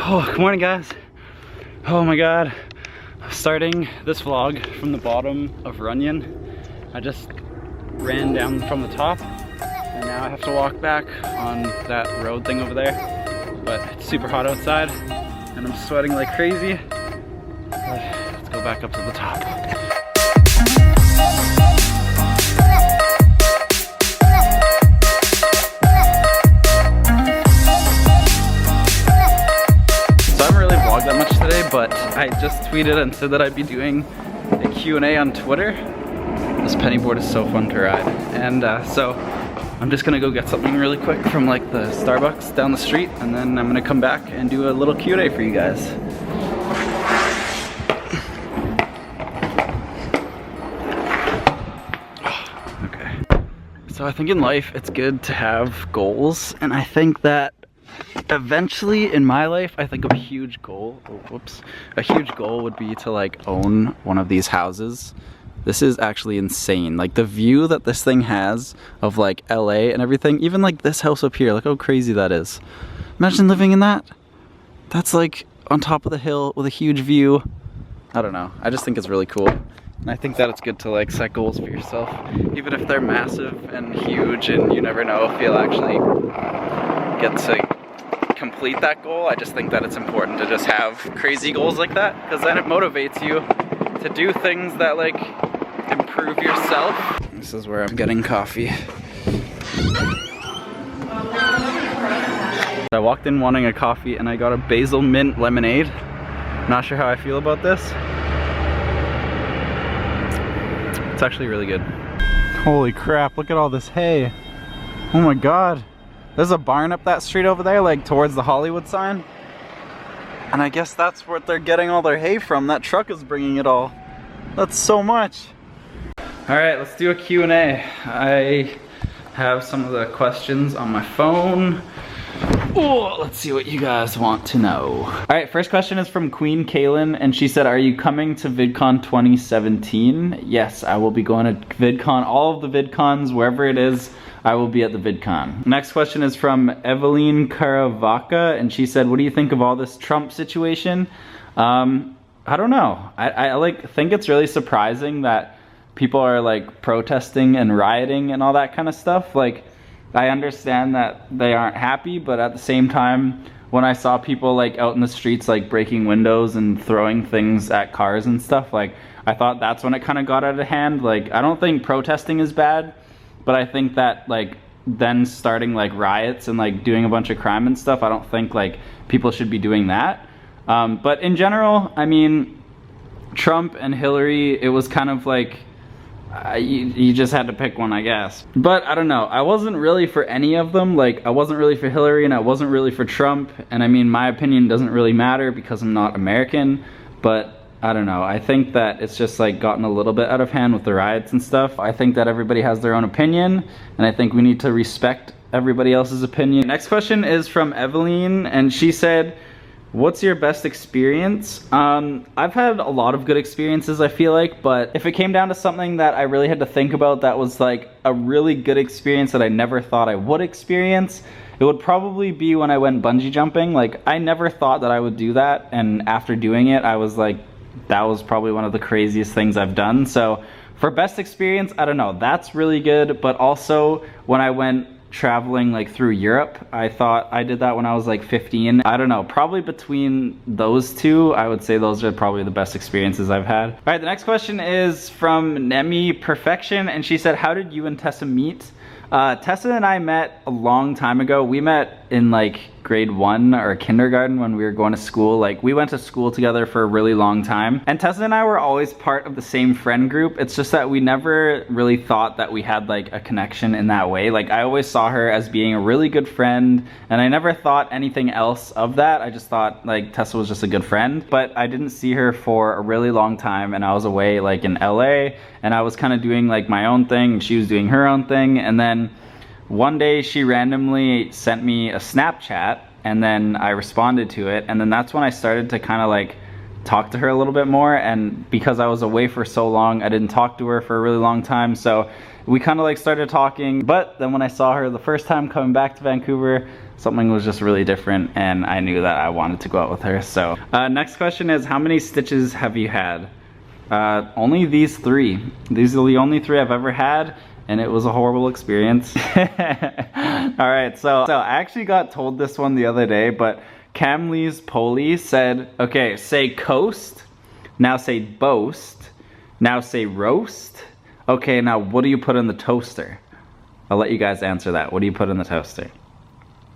Oh, good morning guys. Oh my god. Starting this vlog from the bottom of Runyon. I just ran down from the top and now I have to walk back on that road thing over there. But it's super hot outside and I'm sweating like crazy. But let's go back up to the top. That much today, but I just tweeted and said that I'd be doing a Q&A on Twitter. This penny board is so fun to ride, and so I'm just gonna go get something really quick from like the Starbucks down the street, and then I'm gonna come back and do a little Q&A for you guys. Okay, so I think in life it's good to have goals, and I think that eventually in my life, I think a huge goal, a huge goal would be to like own one of these houses. This is actually insane. Like the view that this thing has of like LA and everything, even like this house up here, look how crazy that is. Imagine living in that. That's like on top of the hill with a huge view. I don't know, I just think it's really cool. And I think that it's good to like set goals for yourself, even if they're massive and huge and you never know if you'll actually get to complete that goal. I just think that it's important to just have crazy goals like that, because then it motivates you to do things that like improve yourself. This is where I'm getting coffee. I walked in wanting a coffee and I got a basil mint lemonade. Not sure how I feel about this. It's actually really good. Holy crap, look at all this hay. Oh my god. There's a barn up that street over there, like towards the Hollywood sign. And I guess that's where they're getting all their hay from. That truck is bringing it all. That's so much. All right, let's do a Q&A. I have some of the questions on my phone. Oh, let's see what you guys want to know. All right, first question is from Queen Kaylin, and she said, are you coming to Vidcon 2017? Yes, I will be going to Vidcon, all of the Vidcons, wherever it is. I will be at the Vidcon. Next question is from Eveline Caravaka, and she said, what do you think of all this Trump situation? I don't know. I like think it's really surprising that people are like protesting and rioting and all that kind of stuff. Like, I understand that they aren't happy, but at the same time, when I saw people like out in the streets like breaking windows and throwing things at cars and stuff, like I thought that's when it kind of got out of hand. Like, I don't think protesting is bad, but I think that like then starting like riots and like doing a bunch of crime and stuff, I don't think like people should be doing that. But in general, I mean, Trump and Hillary, it was kind of like you just had to pick one, I guess. But I don't know, I wasn't really for any of them. Like, I wasn't really for Hillary and I wasn't really for Trump. And I mean, my opinion doesn't really matter because I'm not American, but I don't know, I think that it's just like gotten a little bit out of hand with the riots and stuff. I think that everybody has their own opinion, and I think we need to respect everybody else's opinion. Next question is from Eveline, and she said, what's your best experience? I've had a lot of good experiences, I feel like, but if it came down to something that I really had to think about that was like a really good experience that I never thought I would experience, it would probably be when I went bungee jumping. Like, I never thought that I would do that, and after doing it, I was like, that was probably one of the craziest things I've done. So for best experience, I don't know, that's really good. But also when I went traveling like through Europe, I thought I did that when I was like 15. I don't know, probably between those two, I would say those are probably the best experiences I've had. All right, the next question is from Nemi Perfection, and she said, how did you and Tessa meet? Tessa and I met a long time ago. We met in like grade 1 or kindergarten when we were going to school. Like, we went to school together for a really long time. And Tessa and I were always part of the same friend group. It's just that we never really thought that we had like a connection in that way. Like, I always saw her as being a really good friend, and I never thought anything else of that. I just thought like Tessa was just a good friend. But I didn't see her for a really long time, and I was away like in LA, and I was kind of doing like my own thing, and she was doing her own thing. And then one day she randomly sent me a Snapchat, and then I responded to it, and then that's when I started to kind of like talk to her a little bit more. And because I was away for so long, I didn't talk to her for a really long time, so we kind of like started talking, but then when I saw her the first time coming back to Vancouver, something was just really different and I knew that I wanted to go out with her. So next question is, how many stitches have you had? Only these 3. These are the only 3 I've ever had, and it was a horrible experience. Alright, so I actually got told this one the other day, but Camlee's Polly said, okay, say coast, now say boast, now say roast. Okay, now what do you put in the toaster? I'll let you guys answer that. What do you put in the toaster?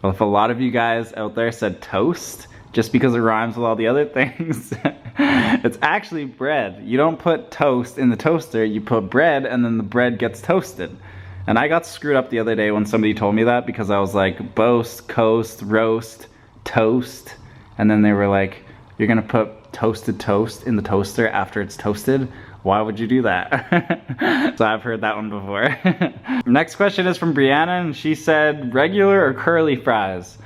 Well, if a lot of you guys out there said toast, just because it rhymes with all the other things, it's actually bread. You don't put toast in the toaster, you put bread and then the bread gets toasted. And I got screwed up the other day when somebody told me that, because I was like, boast, coast, roast, toast. And then they were like, you're gonna put toasted toast in the toaster after it's toasted? Why would you do that? So I've heard that one before. Next question is from Brianna, and she said, regular or curly fries?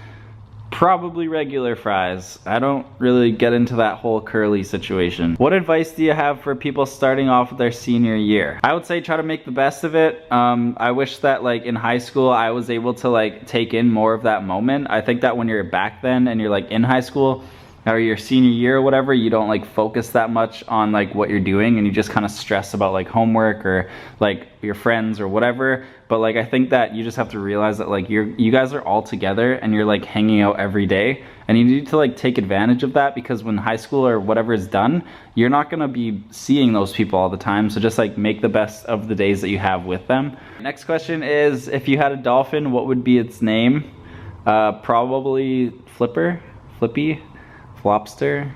Probably regular fries. I don't really get into that whole curly situation. What advice do you have for people starting off with their senior year? I would say try to make the best of it. I wish that like in high school I was able to like take in more of that moment. I think that when you're back then and you're like in high school, or your senior year or whatever, you don't like focus that much on like what you're doing, and you just kind of stress about like homework or like your friends or whatever. But like I think that you just have to realize that like you guys are all together and you're like hanging out every day, and you need to like take advantage of that, because when high school or whatever is done, you're not gonna be seeing those people all the time. So just like make the best of the days that you have with them. Next question is, if you had a dolphin, what would be its name? Probably Flipper, Flippy, Flopster,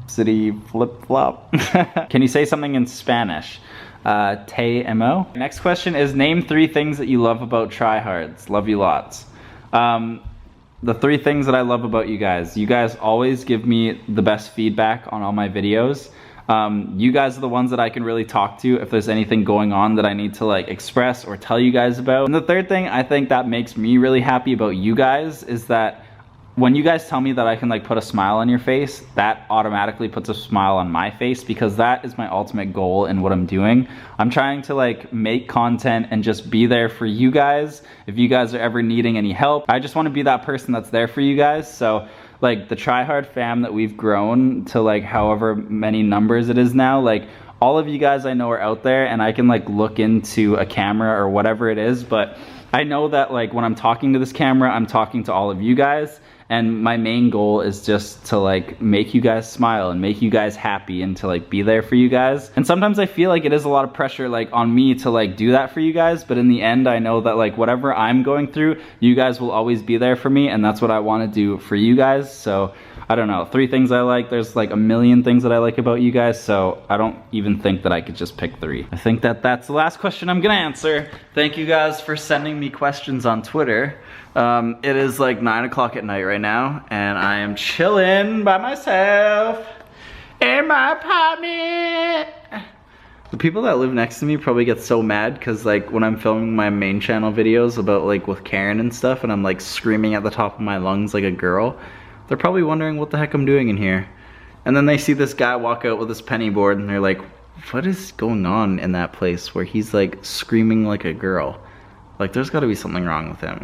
City, Flip Flop. Can you say something in Spanish? Te amo. Next question is, name 3 things that you love about tryhards. Love you lots. The 3 things that I love about you guys always give me the best feedback on all my videos. You guys are the ones that I can really talk to if there's anything going on that I need to like express or tell you guys about. And the 3rd thing I think that makes me really happy about you guys is that when you guys tell me that I can like put a smile on your face, that automatically puts a smile on my face, because that is my ultimate goal in what I'm doing. I'm trying to like make content and just be there for you guys. If you guys are ever needing any help, I just want to be that person that's there for you guys. So like the tryhard fam that we've grown to like however many numbers it is now, like all of you guys I know are out there, and I can like look into a camera or whatever it is, but I know that like when I'm talking to this camera, I'm talking to all of you guys. And my main goal is just to like make you guys smile and make you guys happy and to like be there for you guys. And sometimes I feel like it is a lot of pressure like on me to like do that for you guys, but in the end I know that like whatever I'm going through, you guys will always be there for me, and that's what I want to do for you guys. So I don't know, 3 things I like. There's like a million things that I like about you guys, so I don't even think that I could just pick 3. I think that that's the last question I'm gonna answer. Thank you guys for sending me questions on Twitter. It is like 9 o'clock at night right now, and I am chilling by myself in my apartment. The people that live next to me probably get so mad because like when I'm filming my main channel videos about like with Karen and stuff, and I'm like screaming at the top of my lungs like a girl, they're probably wondering what the heck I'm doing in here. And then they see this guy walk out with his penny board and they're like, what is going on in that place where he's like screaming like a girl? Like there's gotta be something wrong with him.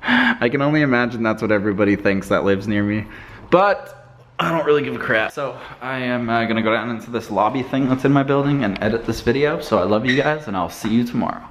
I can only imagine that's what everybody thinks that lives near me. But I don't really give a crap. So I am gonna go down into this lobby thing that's in my building and edit this video. So I love you guys, and I'll see you tomorrow.